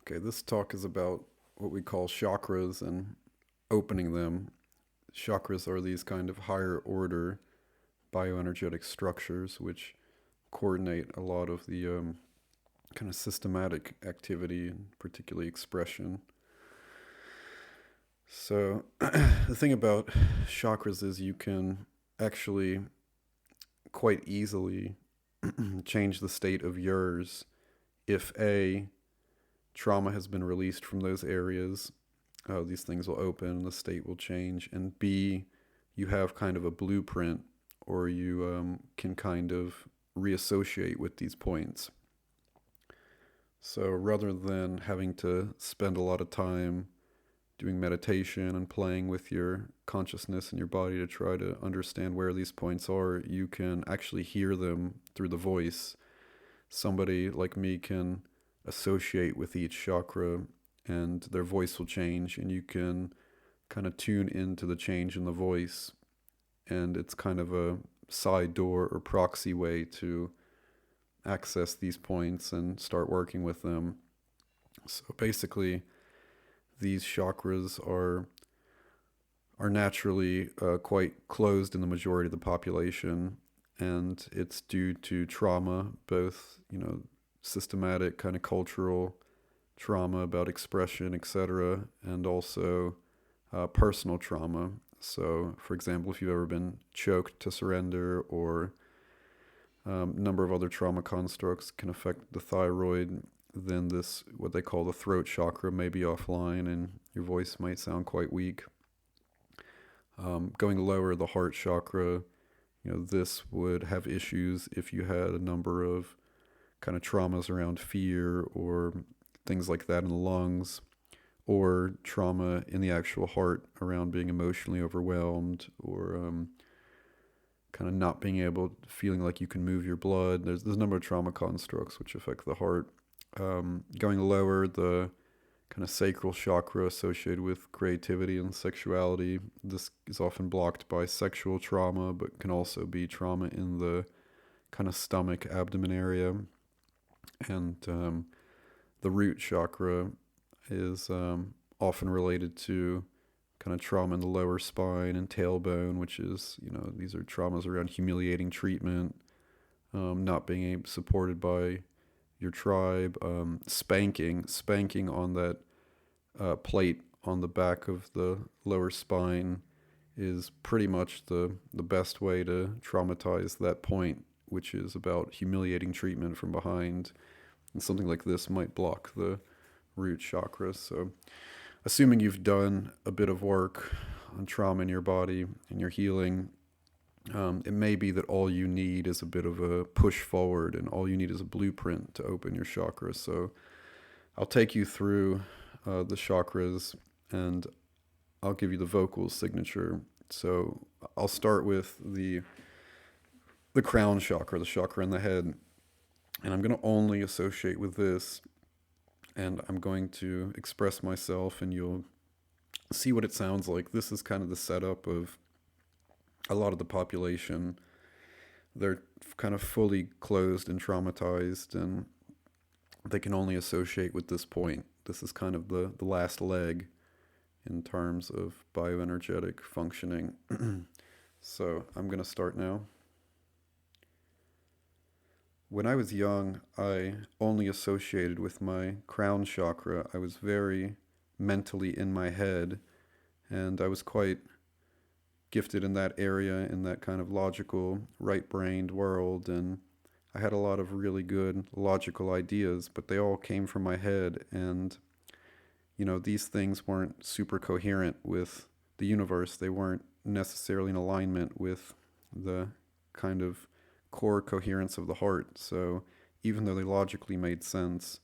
Okay, this talk is about what we call chakras and opening them. Chakras are these kind of higher order bioenergetic structures which coordinate a lot of the kind of systematic activity and particularly expression. So, the thing about chakras is you can actually quite easily change the state of yours if trauma has been released from those areas. These things will open, the state will change, and B, you have kind of a blueprint, or you can kind of reassociate with these points. So rather than having to spend a lot of time doing meditation and playing with your consciousness and your body to try to understand where these points are, you can actually hear them through the voice. Somebody like me can associate with each chakra and their voice will change, and you can kind of tune into the change in the voice, and it's kind of a side door or proxy way to access these points and start working with them. So basically, these chakras are naturally quite closed in the majority of the population, and it's due to trauma, both systematic kind of cultural trauma about expression, etc., and also personal trauma. So, for example, if you've ever been choked to surrender, or a number of other trauma constructs can affect the thyroid, then this, what they call the throat chakra, may be offline and your voice might sound quite weak. Going lower, the heart chakra, this would have issues if you had a number of kind of traumas around fear or things like that in the lungs, or trauma in the actual heart around being emotionally overwhelmed, or kind of not being able, feeling like you can move your blood. There's a number of trauma constructs which affect the heart. Going lower, the kind of sacral chakra associated with creativity and sexuality. This is often blocked by sexual trauma, but can also be trauma in the kind of stomach, abdomen area. And the root chakra is often related to kind of trauma in the lower spine and tailbone, which is, these are traumas around humiliating treatment, not being supported by your tribe, spanking on that plate on the back of the lower spine is pretty much the best way to traumatize that point, which is about humiliating treatment from behind. And something like this might block the root chakra. So, assuming you've done a bit of work on trauma in your body and your healing, it may be that all you need is a bit of a push forward, and all you need is a blueprint to open your chakras. So I'll take you through the chakras, and I'll give you the vocal signature. So I'll start with the crown chakra, the chakra in the head, and I'm going to only associate with this, and I'm going to express myself, and you'll see what it sounds like. This is kind of the setup of a lot of the population. They're kind of fully closed and traumatized, and they can only associate with this point. This is kind of the last leg in terms of bioenergetic functioning. So I'm going to start now. When I was young, I only associated with my crown chakra. I was very mentally in my head, and I was quite gifted in that area, in that kind of logical, right-brained world, and I had a lot of really good logical ideas, but they all came from my head, and these things weren't super coherent with the universe. They weren't necessarily in alignment with the kind of core coherence of the heart. So even though they logically made sense,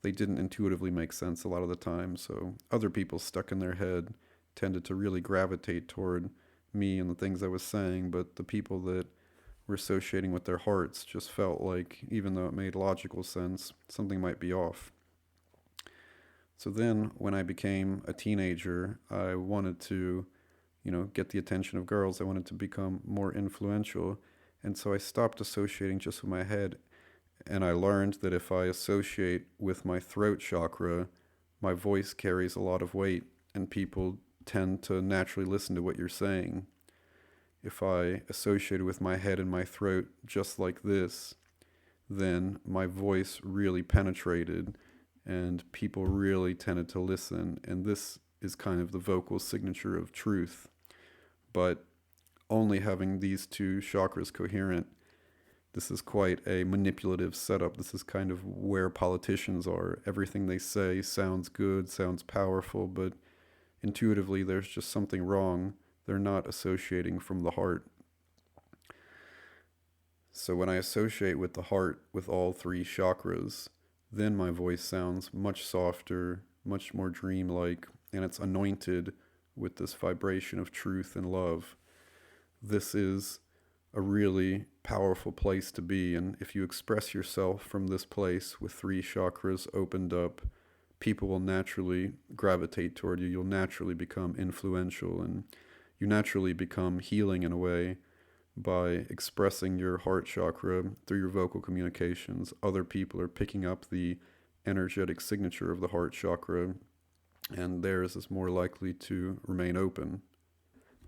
they didn't intuitively make sense a lot of the time. So other people stuck in their head tended to really gravitate toward me and the things I was saying, but the people that were associating with their hearts just felt like, even though it made logical sense, something might be off. So then when I became a teenager, I wanted to, get the attention of girls. I wanted to become more influential. And so I stopped associating just with my head, and I learned that if I associate with my throat chakra, my voice carries a lot of weight, and people tend to naturally listen to what you're saying. If I associated with my head and my throat just like this, then my voice really penetrated and people really tended to listen. And this is kind of the vocal signature of truth. But only having these two chakras coherent, this is quite a manipulative setup. This is kind of where politicians are. Everything they say sounds good, sounds powerful, but intuitively there's just something wrong. They're not associating from the heart. So when I associate with the heart with all three chakras, then my voice sounds much softer, much more dreamlike, and it's anointed with this vibration of truth and love. This is a really powerful place to be, and if you express yourself from this place with three chakras opened up, people will naturally gravitate toward you. You'll naturally become influential, and you naturally become healing in a way by expressing your heart chakra through your vocal communications. Other people are picking up the energetic signature of the heart chakra, and theirs is more likely to remain open.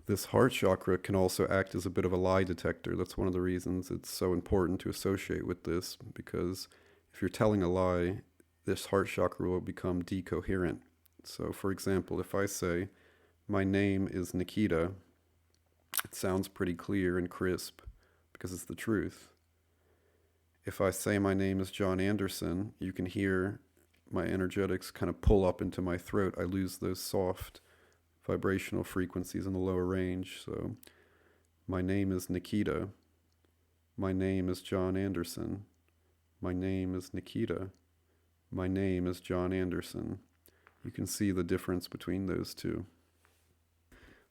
This heart chakra can also act as a bit of a lie detector. That's one of the reasons it's so important to associate with this, because if you're telling a lie, this heart chakra will become decoherent. So, for example, if I say, my name is Nikita, it sounds pretty clear and crisp because it's the truth. If I say my name is John Anderson, you can hear my energetics kind of pull up into my throat. I lose those soft vibrational frequencies in the lower range. So my name is Nikita. My name is John Anderson. My name is Nikita. My name is John Anderson. You can see the difference between those two.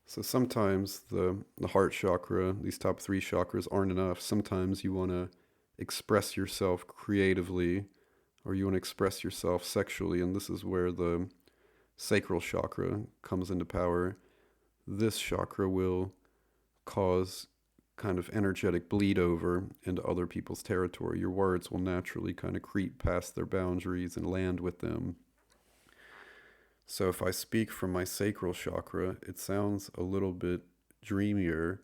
So sometimes the heart chakra, these top three chakras, aren't enough. Sometimes you want to express yourself creatively, or you want to express yourself sexually, and this is where the sacral chakra comes into power. This chakra will cause kind of energetic bleed over into other people's territory. Your words will naturally kind of creep past their boundaries and land with them. So if I speak from my sacral chakra, it sounds a little bit dreamier.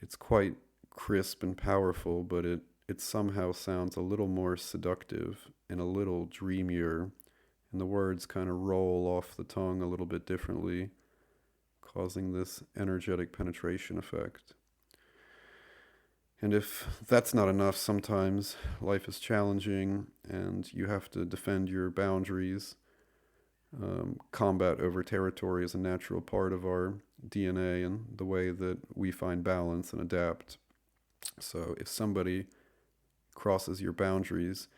It's quite crisp and powerful, but it somehow sounds a little more seductive and a little dreamier. And the words kind of roll off the tongue a little bit differently, causing this energetic penetration effect. And if that's not enough, sometimes life is challenging and you have to defend your boundaries. Combat over territory is a natural part of our DNA and the way that we find balance and adapt. So if somebody crosses your boundaries,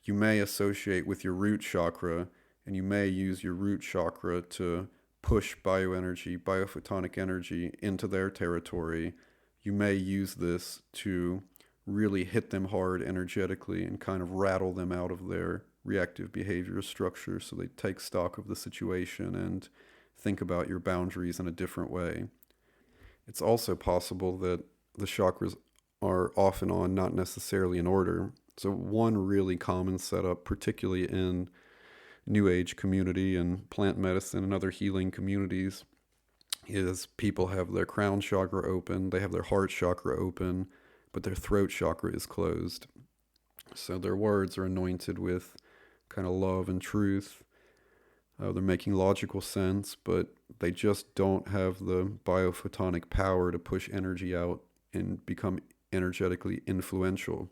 you may associate with your root chakra, and you may use your root chakra to push bioenergy, biophotonic energy into their territory. You may use this to really hit them hard energetically and kind of rattle them out of their reactive behavior structure so they take stock of the situation and think about your boundaries in a different way. It's also possible that the chakras are off and on, not necessarily in order. So one really common setup, particularly in New Age community and plant medicine and other healing communities, is people have their crown chakra open, they have their heart chakra open, but their throat chakra is closed. So their words are anointed with kind of love and truth. They're making logical sense, but they just don't have the biophotonic power to push energy out and become energetically influential.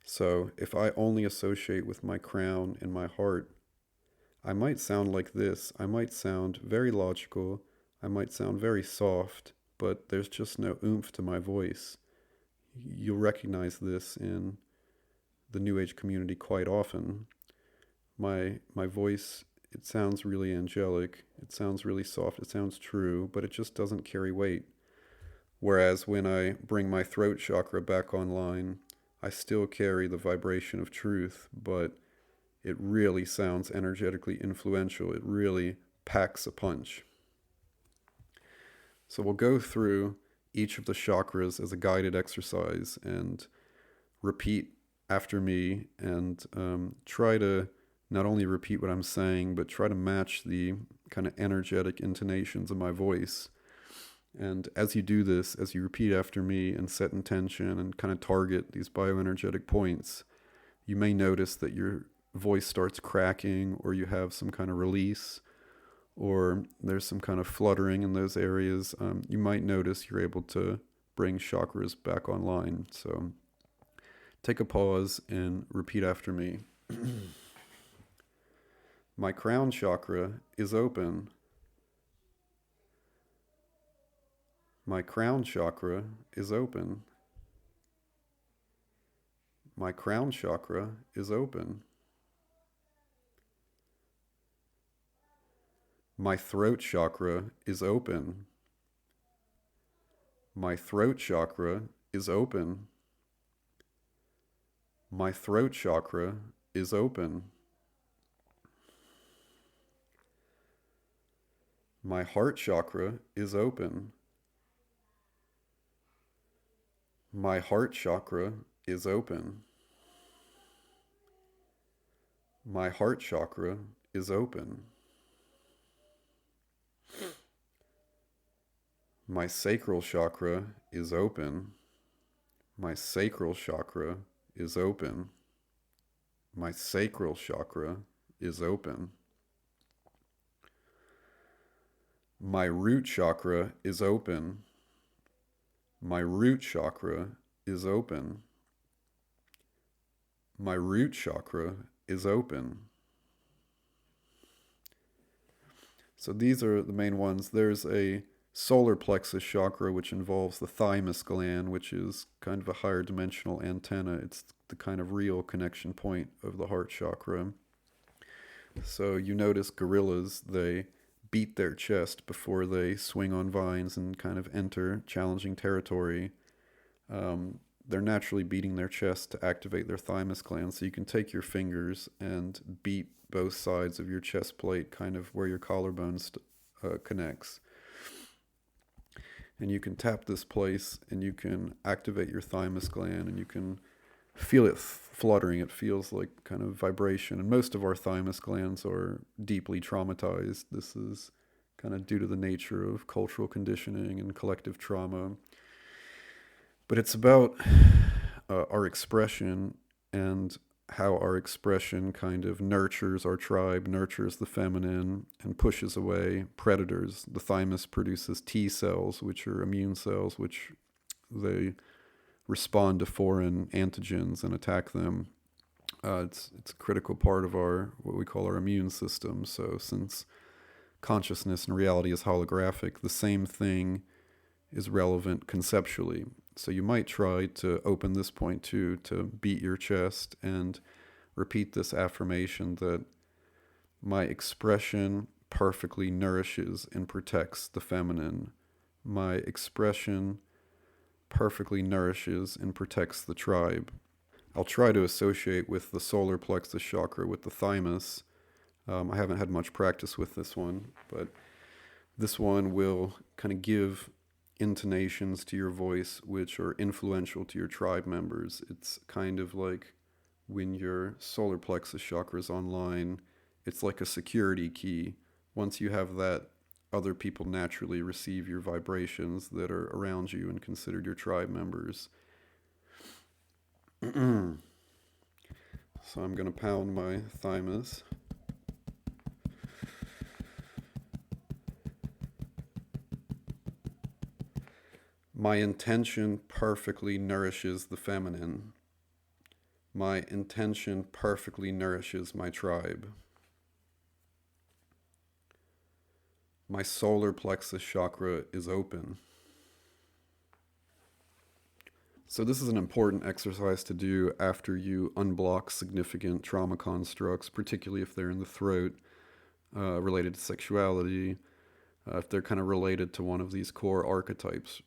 So if I only associate with my crown and my heart, I might sound like this. I might sound very logical. I might sound very soft, but there's just no oomph to my voice. You'll recognize this in the New Age community quite often. My voice, it sounds really angelic. It sounds really soft. It sounds true, but it just doesn't carry weight. Whereas when I bring my throat chakra back online, I still carry the vibration of truth, but it really sounds energetically influential. It really packs a punch. So we'll go through each of the chakras as a guided exercise and repeat after me and try to not only repeat what I'm saying, but try to match the kind of energetic intonations of my voice. And as you do this, as you repeat after me and set intention and kind of target these bioenergetic points, you may notice that your voice starts cracking, or you have some kind of release, or there's some kind of fluttering in those areas. You might notice you're able to bring chakras back online. So take a pause and repeat after me. My crown chakra is open. My crown chakra is open. My crown chakra is open. My throat chakra is open. My throat chakra is open. My throat chakra is open. My heart chakra is open. My heart chakra is open. My heart chakra is open. My sacral chakra is open. My sacral chakra is open. My sacral chakra is open. My root chakra is open. My root chakra is open. My root chakra is open. So these are the main ones. There's a solar plexus chakra, which involves the thymus gland, which is kind of a higher dimensional antenna. It's the kind of real connection point of the heart chakra. So you notice gorillas, they beat their chest before they swing on vines and kind of enter challenging territory. They're naturally beating their chest to activate their thymus gland. So you can take your fingers and beat both sides of your chest plate, kind of where your collarbone connects. And you can tap this place and you can activate your thymus gland, and you can feel it fluttering. It feels like kind of vibration. And most of our thymus glands are deeply traumatized. This is kind of due to the nature of cultural conditioning and collective trauma. But it's about our expression, and how our expression kind of nurtures our tribe, nurtures the feminine, and pushes away predators. The thymus produces T cells, which are immune cells, which they respond to foreign antigens and attack them. It's a critical part of our, what we call our immune system. So since consciousness and reality is holographic, the same thing is relevant conceptually. So you might try to open this point too, to beat your chest and repeat this affirmation that my expression perfectly nourishes and protects the feminine. My expression perfectly nourishes and protects the tribe. I'll try to associate with the solar plexus chakra, with the thymus. I haven't had much practice with this one, but this one will kind of give intonations to your voice which are influential to your tribe members. It's kind of like when your solar plexus chakra is online, it's like a security key. Once you have that, other people naturally receive your vibrations that are around you and considered your tribe members. So I'm going to pound my thymus. My intention perfectly nourishes the feminine. My intention perfectly nourishes my tribe. My solar plexus chakra is open. So this is an important exercise to do after you unblock significant trauma constructs, particularly if they're in the throat, related to sexuality, if they're kind of related to one of these core archetypes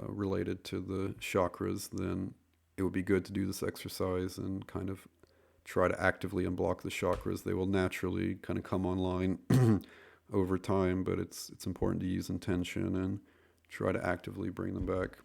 related to the chakras, then it would be good to do this exercise and kind of try to actively unblock the chakras. They will naturally kind of come online over time, but it's important to use intention and try to actively bring them back.